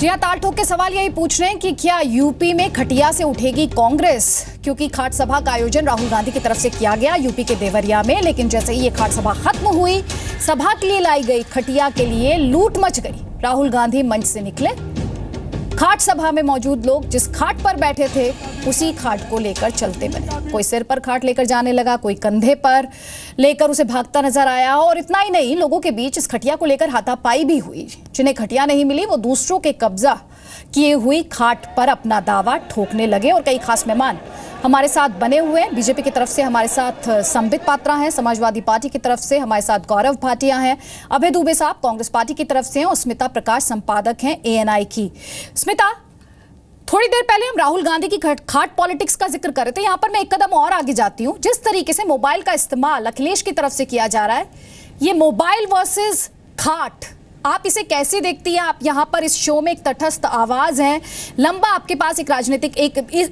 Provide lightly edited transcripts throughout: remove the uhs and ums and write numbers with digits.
जी हाँ, ताल ठोक के सवाल यही पूछ रहे हैं कि क्या यूपी में खटिया से उठेगी कांग्रेस, क्योंकि खाट सभा का आयोजन राहुल गांधी की तरफ से किया गया यूपी के देवरिया में, लेकिन जैसे ही ये खाट सभा खत्म हुई, सभा के लिए लाई गई खटिया के लिए लूट मच गई। राहुल गांधी मंच से निकले, खाट सभा में मौजूद लोग जिस खाट पर बैठे थे उसी खाट को लेकर चलते बने। कोई सिर पर खाट लेकर जाने लगा, कोई कंधे पर लेकर उसे भागता नजर आया। और इतना ही नहीं, लोगों के बीच इस खटिया को लेकर हाथापाई भी हुई। जिन्हें खटिया नहीं मिली वो दूसरों के कब्जा किए हुई खाट पर अपना दावा ठोकने लगे। और कई खास मेहमान हमारे साथ बने हुए हैं। बीजेपी की तरफ से हमारे साथ संबित पात्रा हैं, समाजवादी पार्टी की तरफ से हमारे साथ गौरव भाटिया हैं, अभय दुबे साहब कांग्रेस पार्टी की तरफ से हैं और स्मिता प्रकाश संपादक हैं एएनआई की। स्मिता, थोड़ी देर पहले हम राहुल गांधी की खाट पॉलिटिक्स का जिक्र कर रहे थे। यहां पर मैं एक कदम और आगे जाती हूं। जिस तरीके से मोबाइल का इस्तेमाल अखिलेश की तरफ से किया जा रहा है, ये मोबाइल वर्सेस खाट, आप इसे कैसे देखती हैं? आप यहाँ पर इस शो में एक तटस्थ आवाज हैं, लंबा आपके पास एक राजनीतिक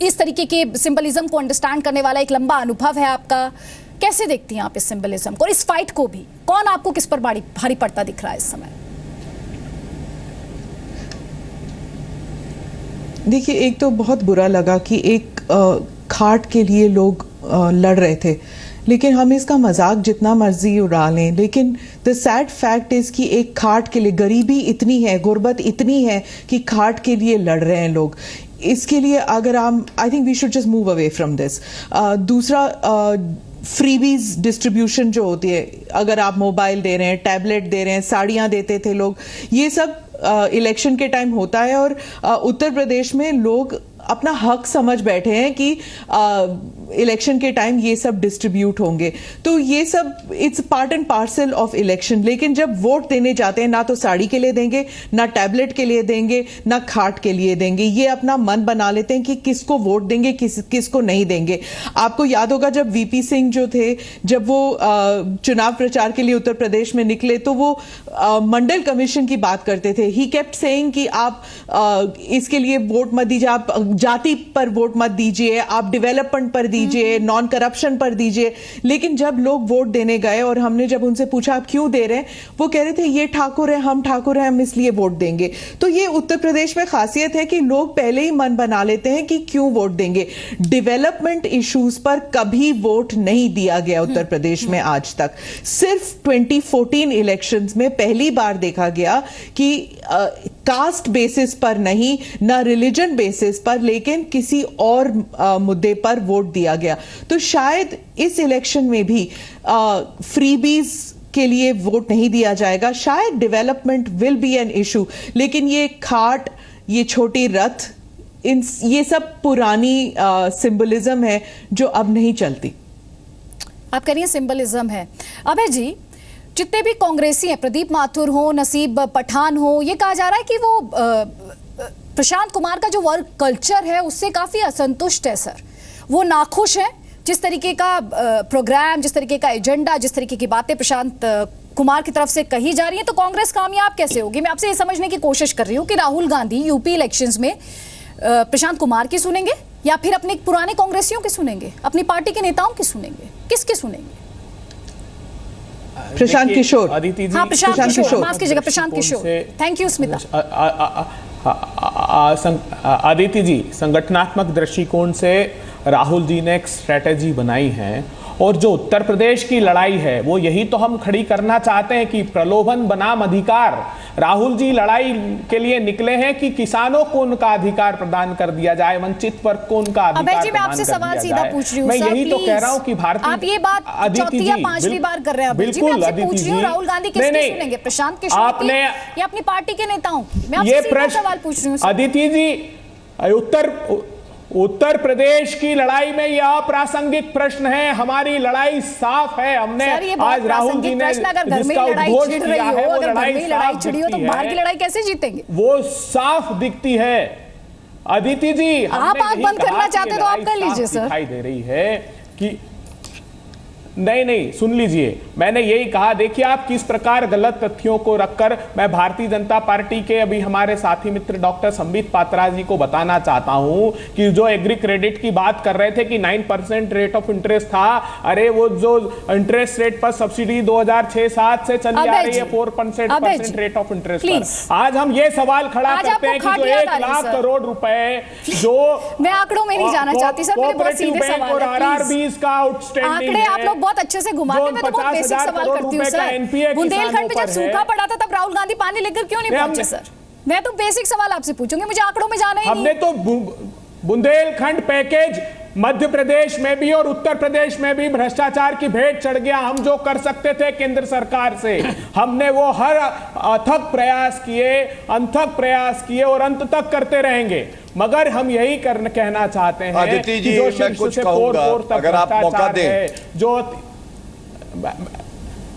इस तरीके के सिंबलिज्म को अंडरस्टैंड करने वाला एक लंबा अनुभव है आपका। कैसे देखती हैं आप इस सिंबलिज्म को और इस फाइट को भी? कौन आपको किस पर भारी पड़ता दिख रहा है इस समय? देखिए, एक तो बहुत बुरा लगा कि एक खाट के लिए लोग लड़ रहे थे, लेकिन हम इसका मजाक जितना मर्जी उड़ा लें, लेकिन द सैड फैक्ट इज कि एक खाट के लिए गरीबी इतनी है, गुर्बत इतनी है कि खाट के लिए लड़ रहे हैं लोग। इसके लिए अगर हम, I think we should just move away from this. दूसरा, फ्रीबीज डिस्ट्रीब्यूशन जो होती है, अगर आप मोबाइल दे रहे हैं, टैबलेट दे रहे हैं, साड़ियाँ देते थे लोग, ये सब इलेक्शन के टाइम होता है। और उत्तर प्रदेश में लोग अपना हक समझ बैठे हैं कि इलेक्शन के टाइम ये सब डिस्ट्रीब्यूट होंगे, तो ये सब it's part and parcel of election. लेकिन जब वोट देने जाते हैं, ना तो साड़ी के लिए देंगे, ना टैबलेट के लिए देंगे, ना खाट के लिए देंगे। ये अपना मन बना लेते हैं कि किसको वोट देंगे, किसको नहीं देंगे। आपको याद होगा जब वीपी सिंह जो थे, जब वो चुनाव प्रचार के लिए उत्तर प्रदेश में निकले, तो वो मंडल कमीशन की बात करते थे। ही केप्ट सेइंग कि आप इसके लिए वोट मत दीजिए, आप जाति पर वोट मत दीजिए, आप डेवलपमेंट पर दीजिए, नॉन करप्शन पर दीजिए। लेकिन जब लोग वोट देने गए और हमने जब उनसे पूछा आप क्यों दे रहे हैं, वो कह रहे थे ये ठाकुर है, हम ठाकुर हैं, हम इसलिए वोट देंगे। तो ये उत्तर प्रदेश में खासियत है कि लोग पहले ही मन बना लेते हैं कि क्यों वोट देंगे। डेवलपमेंट इश्यूज पर कभी वोट नहीं दिया गया उत्तर प्रदेश में आज तक। सिर्फ 2014 इलेक्शंस में पहली बार देखा गया कि कास्ट बेसिस पर नहीं, ना रिलीजन बेसिस पर, लेकिन किसी और मुद्दे पर वोट दिया गया। तो शायद इस इलेक्शन में भी फ्रीबीज के लिए वोट नहीं दिया जाएगा। शायद development will be an issue, लेकिन ये खाट, ये छोटी रथ, ये सब पुरानी सिंबलिज्म है जो अब नहीं चलती। आप कह रही हैं सिंबलिज्म है। अभय जी, जितने भी कांग्रेसी हैं, प्रदीप माथुर हो, नसीब पठान हो, ये कहा जा रहा है कि वो प्रशांत कुमार का जो वर्क कल्चर है उससे काफी असंतुष्ट है सर। वो नाखुश है जिस तरीके का प्रोग्राम, जिस तरीके का एजेंडा, जिस तरीके की बातें प्रशांत कुमार की तरफ से कही जा रही हैं। तो कांग्रेस कामयाब कैसे होगी? मैं आपसे ये समझने की कोशिश कर रही हूँ कि राहुल गांधी यूपी इलेक्शंस में प्रशांत कुमार की सुनेंगे या फिर अपने पुराने कांग्रेसियों की सुनेंगे, अपनी पार्टी के नेताओं की सुनेंगे, किसके सुनेंगे? प्रशांत किशोर। अदिति जी, हाँ, प्रशांत किशोर, माफ कीजिएगा, प्रशांत किशोर। Thank you Smita. अदिति जी, संगठनात्मक दृष्टिकोण से राहुल जी ने एक स्ट्रेटेजी बनाई है, और जो उत्तर प्रदेश की लड़ाई है वो यही तो हम खड़ी करना चाहते हैं कि प्रलोभन बनाम अधिकार। राहुल जी लड़ाई के लिए निकले हैं कि किसानों को उनका अधिकार प्रदान कर दिया जाए, वंचित वर्ग को उनका अधिकार प्रदान कर दिया जाए। मैं आपसे सवाल सीधा पूछ रही हूं, मैं यही तो कह रहा हूं कि भारतीय, आप ये बात चौथी या पांचवी बार कर रहे हैं। बिल्कुल अदिति जी, राहुल गांधी किसकी सुनेंगे, प्रशांत किशोर की या अपनी पार्टी के नेताओं की? मैं आपसे सीधा सवाल पूछ रही हूं अदिति जी। उत्तर प्रदेश की लड़ाई में यह अप्रासंगिक प्रश्न है। हमारी लड़ाई साफ है। हमने आज राहुल जी ने जिसका उद्घोष किया है वो लड़ाई छिड़ी हो, तो बाहर की लड़ाई कैसे जीतेंगे? वो साफ दिखती है अदिति जी। आप आंख बंद करना चाहते तो आप कर लीजिए सर। दिखाई दे रही है कि नहीं, सुन लीजिए, मैंने यही कहा। देखिए आप किस प्रकार गलत तथ्यों को रखकर, मैं भारतीय जनता पार्टी के अभी हमारे साथी मित्र डॉक्टर संबित पात्रा जी को बताना चाहता हूं कि जो एग्री क्रेडिट की बात कर रहे थे कि 9% रेट ऑफ इंटरेस्ट था, अरे वो जो इंटरेस्ट रेट पर सब्सिडी 2006-7 से चली आ रही है 4% रेट ऑफ इंटरेस्ट पर। आज हम ये सवाल खड़ा करते हैं कि जो 1 लाख करोड़ रुपए जो मैं आंकड़ों में नहीं जाना चाहती सर, मेरे बहुत सीधे सवाल और आरआरबीज का आउटस्टैंडिंग आंकड़े आप लोग बहुत अच्छे से घुमाते हैं। मैं तो बहुत बेसिक सवाल करती हूँ सर। बुंदेलखंड में जब सूखा पड़ा था तब राहुल गांधी पानी लेकर क्यों नहीं पहुंचे सर? मैं तो बेसिक सवाल आपसे पूछूंगी, मुझे आंकड़ों में जाना ही नहीं। हमने तो बुंदेलखंड पैकेज मध्य प्रदेश में भी और उत्तर प्रदेश में भी भ्रष्टाचार की भेंट चढ़ गया। हम जो कर सकते थे केंद्र सरकार से, हमने वो हर अथक प्रयास किए और अंत तक करते रहेंगे। मगर हम यही कहना चाहते हैं कि जो शीर्ष से पोर तक अगर आप मौका दें जो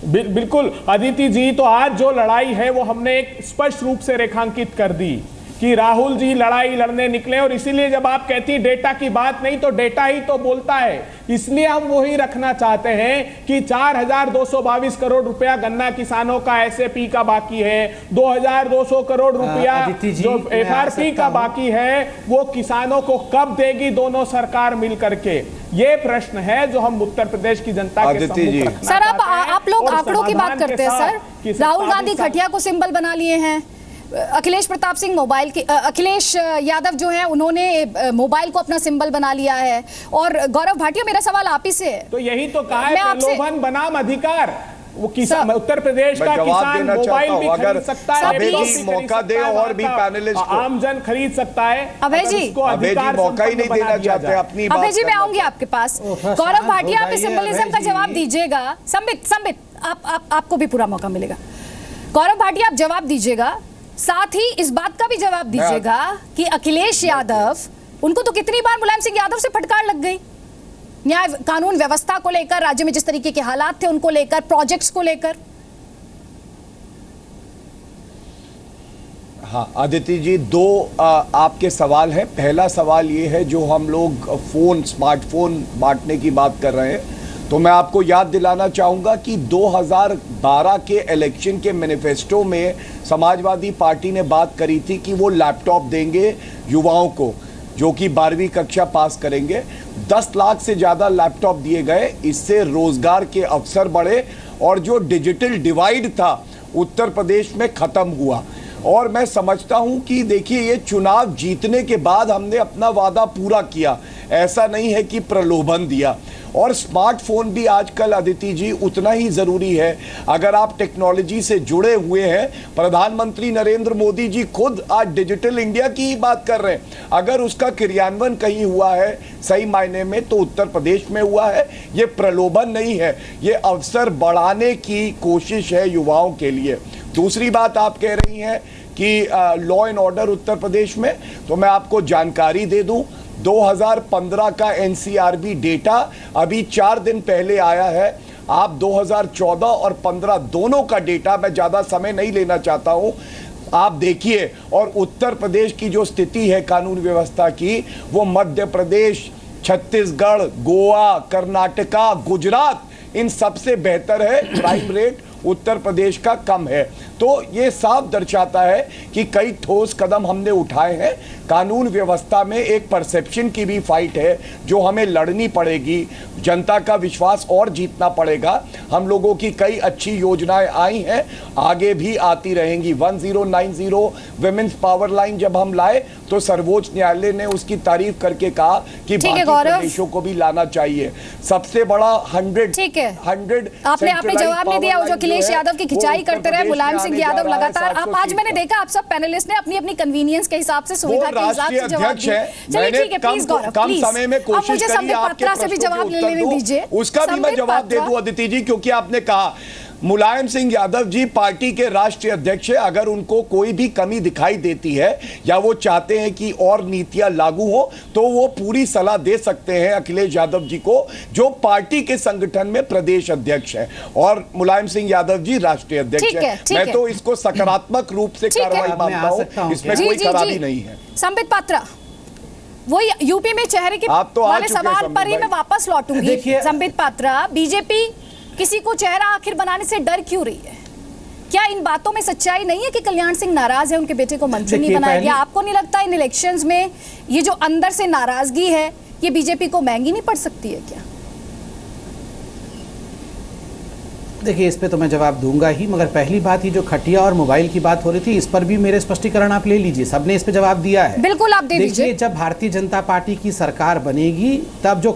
बिल्कुल अदिति जी, तो आज जो लड़ाई है वो हमने एक स्पष्ट रूप से रेखांकित कर दी कि राहुल जी लड़ाई लड़ने निकले। और इसीलिए जब आप कहती डेटा की बात नहीं तो डेटा ही तो बोलता है, इसलिए हम वही रखना चाहते हैं कि 4222 करोड़ रुपया गन्ना किसानों का एसएपी का बाकी है, 2200 करोड़ रुपया जो एफआरपी का बाकी है वो किसानों को कब देगी दोनों सरकार मिलकर के। ये प्रश्न है जो हम उत्तर प्रदेश की जनता के सम्मुख रखना सर। अब आप लोग आंकड़ों की बात करते हैं सर। राहुल गांधी खटिया को सिंबल बना लिए हैं, अखिलेश प्रताप सिंह अखिलेश यादव जो है उन्होंने मोबाइल को अपना सिंबल बना लिया है। और गौरव भाटिया, मेरा सवाल आप ही से है। तो यही तो कहा है प्रलोभन बनाम अधिकार। वो किसान उत्तर प्रदेश का किसान मोबाइल भी खरीद सकता है, मौका दे और भी पैनलिस्ट को, आमजन खरीद सकता है। अभय जी मौका ही नहीं देना चाहते अपनी बात। अभय जी मैं आऊंगी आपके पास। गौरव भाटिया, आप सिंबलिज्म का जवाब दीजिएगा। संबित आपको भी पूरा मौका मिलेगा। गौरव भाटिया आप जवाब दीजिएगा, साथ ही इस बात का भी जवाब दीजिएगा कि अखिलेश यादव, उनको तो कितनी बार मुलायम सिंह यादव से फटकार लग गई न्याय कानून व्यवस्था को लेकर, राज्य में जिस तरीके के हालात थे उनको लेकर, प्रोजेक्ट्स को लेकर। हाँ अदिति जी, दो आपके सवाल हैं। पहला सवाल ये है, जो हम लोग स्मार्टफोन बांटने की बात कर रहे हैं, तो मैं आपको याद दिलाना चाहूँगा कि 2012 के इलेक्शन के मैनिफेस्टो में समाजवादी पार्टी ने बात करी थी कि वो लैपटॉप देंगे युवाओं को जो कि 12वीं कक्षा पास करेंगे। 10 लाख से ज़्यादा लैपटॉप दिए गए, इससे रोजगार के अवसर बढ़े और जो डिजिटल डिवाइड था उत्तर प्रदेश में ख़त्म हुआ। और मैं समझता हूं कि देखिए, ये चुनाव जीतने के बाद हमने अपना वादा पूरा किया, ऐसा नहीं है कि प्रलोभन दिया। और स्मार्टफोन भी आजकल अदिति जी उतना ही ज़रूरी है अगर आप टेक्नोलॉजी से जुड़े हुए हैं। प्रधानमंत्री नरेंद्र मोदी जी खुद आज डिजिटल इंडिया की ही बात कर रहे हैं। अगर उसका क्रियान्वयन कहीं हुआ है सही मायने में तो उत्तर प्रदेश में हुआ है। ये प्रलोभन नहीं है, ये अवसर बढ़ाने की कोशिश है युवाओं के लिए। दूसरी बात आप कह रही हैं कि law and order Uttar Pradesh में, तो मैं आपको जानकारी दे दूं, 2015 का एनसीआरबी डेटा अभी 4 दिन पहले आया है। आप 2014 और 15 दोनों का डेटा, मैं ज़्यादा समय नहीं लेना चाहता हूँ, आप देखिए। और उत्तर प्रदेश की जो स्थिति है कानून व्यवस्था की, वो मध्य प्रदेश, छत्तीसगढ़, गोवा, कर्नाटका, गुजरात, इन सबसे बेहतर है। क्राइम रेट उत्तर प्रदेश का कम है। तो ये साफ दर्शाता है कि कई ठोस कदम हमने उठाए हैं। कानून व्यवस्था में एक परसेप्शन की भी फाइट है जो हमें लड़नी पड़ेगी, जनता का विश्वास और जीतना पड़ेगा। हम लोगों की कई अच्छी योजनाएं आई हैं, आगे भी आती रहेंगी। 1090 विमेंस पावर लाइन जब हम लाए तो सर्वोच्च न्यायालय ने उसकी तारीफ करके कहा कि बाकी प्रदेशों को भी लाना चाहिए। सबसे बड़ा 100 आपने जवाब नहीं दिया। वो जो अखिलेश यादव की खिंचाई करते रहे मुलायम सिंह यादव लगातार, आप आज मैंने देखा आप सब पैनलिस्ट ने अपनी अपनी कन्वीनियंस के हिसाब से, सुविधा के हिसाब से जवाब दिया। चलिए ठीक है, प्लीज गौरव, कम समय में कोशिश करिए आपके प्रश्नों से भी जवाब लेने दीजिए। उसका भी मैं जवाब दे दूं अदिति जी, क्योंकि आपने कहा मुलायम सिंह यादव जी पार्टी के राष्ट्रीय अध्यक्ष है। अगर उनको कोई भी कमी दिखाई देती है या वो चाहते हैं कि और नीतियां लागू हो तो वो पूरी सलाह दे सकते हैं अखिलेश यादव जी को, जो पार्टी के संगठन में प्रदेश अध्यक्ष है, और मुलायम सिंह यादव जी राष्ट्रीय अध्यक्ष है। मैं तो इसको सकारात्मक रूप से कार्रवाई मानता हूं, इसमें कोई खराबी नहीं है। संबित पात्रा, वही यूपी में चेहरे के आप तो आ वाले चुके हैं, सवाल संबित पर ही भाई। मैं वापस लौटूंगी। देखिए- संबित पात्रा, बीजेपी किसी को चेहरा आखिर बनाने से डर क्यों रही है? क्या इन बातों में सच्चाई नहीं है कि कल्याण सिंह नाराज है, उनके बेटे को मंत्री नहीं देखिए, बनाया गया? पहली- आपको नहीं लगता इन इलेक्शंस में ये जो अंदर से नाराजगी है ये बीजेपी को महंगी नहीं पड़ सकती है क्या? देखिए, इस पे तो मैं जवाब दूंगा ही, मगर पहली बात ये जो खटिया और मोबाइल की बात हो रही थी, इस पर भी मेरे स्पष्टीकरण आप ले लीजिए। सबने इस पे जवाब दिया है। बिल्कुल, आप दे दीजिए। देखिए, जब भारतीय जनता पार्टी की सरकार बनेगी तब जो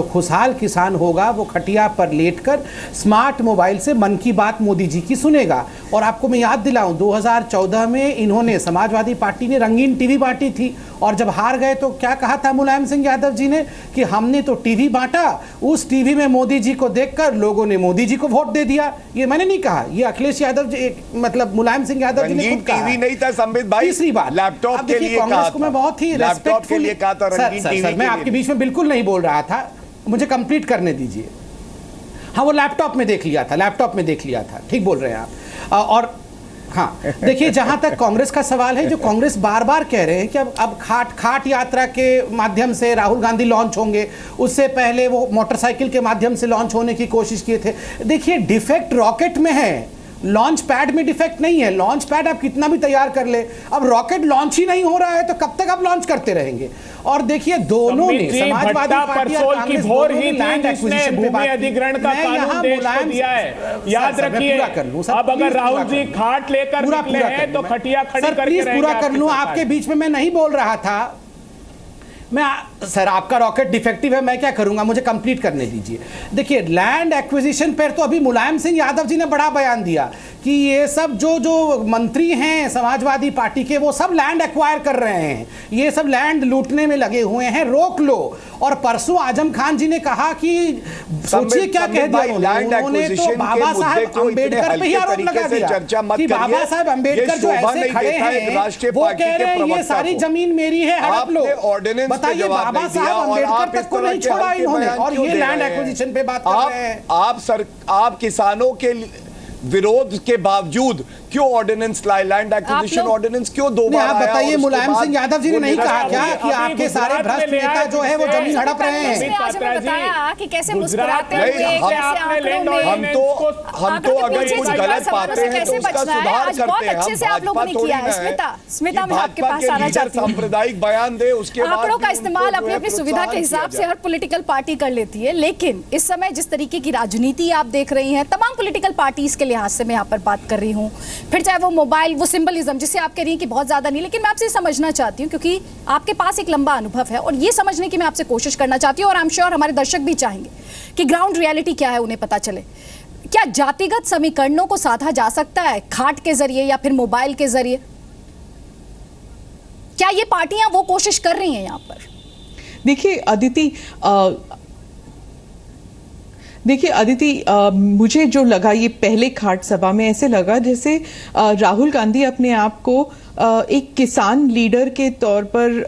खुशहाल किसान होगा वो खटिया पर लेटकर स्मार्ट मोबाइल से मन की बात मोदी जी की सुनेगा। और आपको मैं याद दिलाऊं, 2014 में इन्होंने, समाजवादी पार्टी ने रंगीन टीवी बांटी थी, और जब हार गए तो क्या कहा था मुलायम सिंह यादव जी ने कि हमने तो टीवी बांटा, उस टीवी में मोदी जी को देखकर लोगों ने मोदी जी को वोट दे दिया। ये मैंने नहीं कहा, ये अखिलेश यादव जी, मतलब मुलायम सिंह यादव जी ने रंगीन खुद कहा। टीवी नहीं था संबित भाई, तीसरी बात, लैपटॉप अब के देखिए, लिए कांग्रेस कहा को मैं बहुत ही लैपटॉप के लिए कहा था, रंगीन टीवी सर, मैं आपके बीच में बिल्कुल नहीं बोल रहा था, मुझे कंप्लीट करने दीजिए। हाँ, वो लैपटॉप में देख लिया था, ठीक बोल रहे हैं आप। और हाँ, देखिए, जहां तक कांग्रेस का सवाल है, जो कांग्रेस बार बार कह रहे हैं कि अब खाट यात्रा के माध्यम से राहुल गांधी लॉन्च होंगे, उससे पहले वो मोटरसाइकिल के माध्यम से लॉन्च होने की कोशिश किए थे। देखिए, डिफेक्ट रॉकेट में है, लॉन्च पैड में डिफेक्ट नहीं है। लॉन्च पैड आप कितना भी तैयार कर ले, अब रॉकेट लॉन्च ही नहीं हो रहा है तो कब तक आप लॉन्च करते रहेंगे? और देखिए, दोनों ने, समाजवादी पार्टी और परसोल की कांग्रेस, भोर दोनों ही ने थी लैंड जिसने एक्विजिशन पे भूमि बात की। अधिग्रहण का मैं कानून यहाँ देश को मुलायम दिया है, याद सर, मैं रखिए। पूरा कर लूं, सर, अब अगर प्लीज राहुल पूरा जी कर लूं। खाट लेकर पूरा निकले कर हैं लूं तो मैं। खटिया खड़ी सर, करके प्लीज रहेंगे पूरा कर आपकी लूं, सरकार। आपके बीच में मैं नहीं बोल रहा था। सर, आपका रॉकेट डिफेक्टिव है, मैं क्या करूंगा, मुझे कंप्लीट करने दीजिए। देखिए, लैंड एक्विजिशन पर तो अभी मुलायम सिंह यादव जी ने बड़ा बयान दिया कि ये सब जो मंत्री हैं समाजवादी पार्टी के, वो सब लैंड एक्वायर कर रहे हैं, ये सब लैंड लूटने में लगे हुए हैं, रोक लो। और परसों आजम खान जी ने कहा कि सोचिए क्या कह दिया उन्होंने, तो बाबा साहब अंबेडकर पे ही आरोप लगा दिया कि बाबा साहब अंबेडकर जो ऐसे खड़े हैं, वो कह रहे हैं ये सारी जमीन मेरी है, हड़प लो। बताइए, बाबा साहब अंबेडकर तक को नहीं छोड़ा इन्होंने, और ये लैंड एक्विजिशन पे बात कर रहे हैं। आप किसानों के विरोध के बावजूद क्यों ऑर्डिनेंस लाए, लैंड एक्विजिशन ऑर्डिनेंस क्यों दो बार आप आया? बताइए, और उसके मुलायम बाद सिंह यादव जी ने वो नहीं कहा निरस्त क्या हो कि गया? आपके सारे भ्रष्ट नेता जो है वो जमीन हड़प रहे हैं? आज हमें बताया कि कैसे मुस्कुराते नहीं, हुए, हम- कैसे आंकड़ों में हम तो अगर कुछ गलत पाते हैं तो उसका सुधार करते हैं। अच्छे से आप लोगों ने किया है। स्मिता, मैं आपके पास आना चाहती हूँ। सांप्रदायिक बयान दे, उसके बाद आंकड़ों का भी इस्तेमाल उनको जो अपनी है अपनी सुविधा के प्रोत्साहन हिसाब किया से जाए। हर पॉलिटिकल पार्टी कर लेती है, लेकिन इस समय जिस तरीके की राजनीति आप देख रही हैं, तमाम पॉलिटिकल पार्टीज के लिहाज से मैं यहाँ पर बात कर रही हूँ, फिर चाहे वो मोबाइल, वो सिंबलिज्म जिसे आप कह रही हैं कि बहुत ज्यादा नहीं, लेकिन मैं आपसे समझना चाहती हूँ क्योंकि आपके पास एक लंबा अनुभव है और ये समझने की मैं आपसे कोशिश करना चाहती हूँ, और आई एम श्योर हमारे दर्शक भी चाहेंगे कि ग्राउंड रियलिटी क्या है उन्हें पता चले। क्या जातिगत समीकरणों को साधा जा सकता है खाट के जरिए या फिर मोबाइल के जरिए? क्या ये पार्टियां वो कोशिश कर रही हैं यहाँ पर? देखिए अदिति, मुझे जो लगा ये पहले खाट सभा में, ऐसे लगा जैसे राहुल गांधी अपने आप को एक किसान लीडर के तौर पर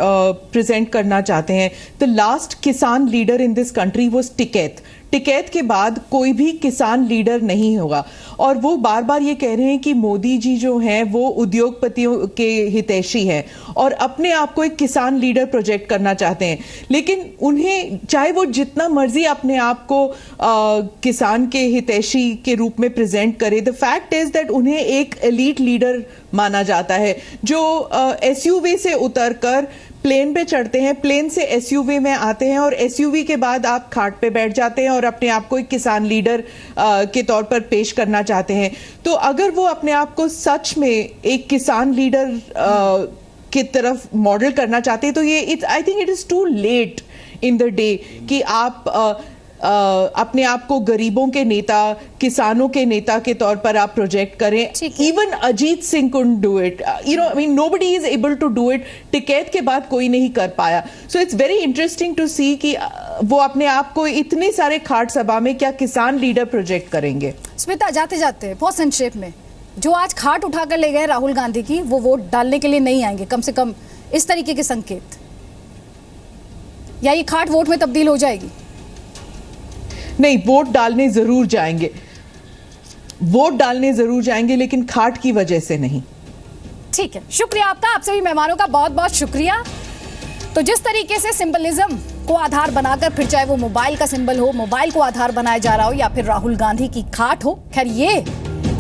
प्रेजेंट करना चाहते हैं। द लास्ट किसान leader in this country was Tikait के बाद कोई भी किसान लीडर नहीं होगा। और वो बार बार ये कह रहे हैं कि मोदी जी जो हैं वो उद्योगपतियों के हितैषी हैं और अपने आप को एक किसान लीडर प्रोजेक्ट करना चाहते हैं। लेकिन उन्हें चाहे वो जितना मर्जी अपने आप को किसान के हितैषी के रूप में प्रेजेंट करे, द फैक्ट इज दैट उन्हें एक एलीट लीडर माना जाता है जो एसयूवी से उतरकर प्लेन पे चढ़ते हैं, प्लेन से एसयूवी में आते हैं और एसयूवी के बाद आप खाट पे बैठ जाते हैं और अपने आप को एक किसान लीडर के तौर पर पेश करना चाहते हैं। तो अगर वो अपने आप को सच में एक किसान लीडर की तरफ मॉडल करना चाहते हैं तो ये I think it is too late in the day कि आप अपने आप को गरीबों के नेता, किसानों के नेता के तौर पर आप प्रोजेक्ट करें। Even Ajit Singh couldn't do it, you know, I mean nobody is able to do it. Tikait के बाद कोई नहीं कर पाया। So it's very interesting to see कि वो अपने आप को इतने सारे खाट सभा में क्या किसान लीडर प्रोजेक्ट करेंगे। स्मिता, जाते जाते बहुत संक्षेप में, जो आज खाट उठाकर ले गए राहुल गांधी की, वो वोट डालने के लिए नहीं आएंगे, कम से कम इस तरीके के संकेत, या ये खाट वोट में तब्दील हो जाएगी? नहीं, वोट डालने जरूर जाएंगे, लेकिन खाट की वजह से नहीं। ठीक है, शुक्रिया आपका। आप सभी मेहमानों का बहुत बहुत शुक्रिया। तो जिस तरीके से सिंबलिज्म को आधार बनाकर, फिर चाहे वो मोबाइल का सिंबल हो, मोबाइल को आधार बनाया जा रहा हो, या फिर राहुल गांधी की खाट हो, खैर ये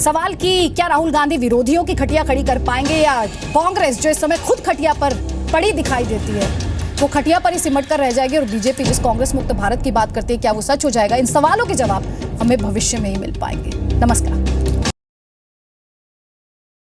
सवाल कि क्या राहुल गांधी विरोधियों की खटिया खड़ी कर पाएंगे या कांग्रेस जो इस समय खुद खटिया पर पड़ी दिखाई देती है वो खटिया पर ही सिमट कर रह जाएगी और बीजेपी जिस कांग्रेस मुक्त भारत की बात करती है क्या वो सच हो जाएगा? इन सवालों के जवाब हमें भविष्य में ही मिल पाएंगे। नमस्कार।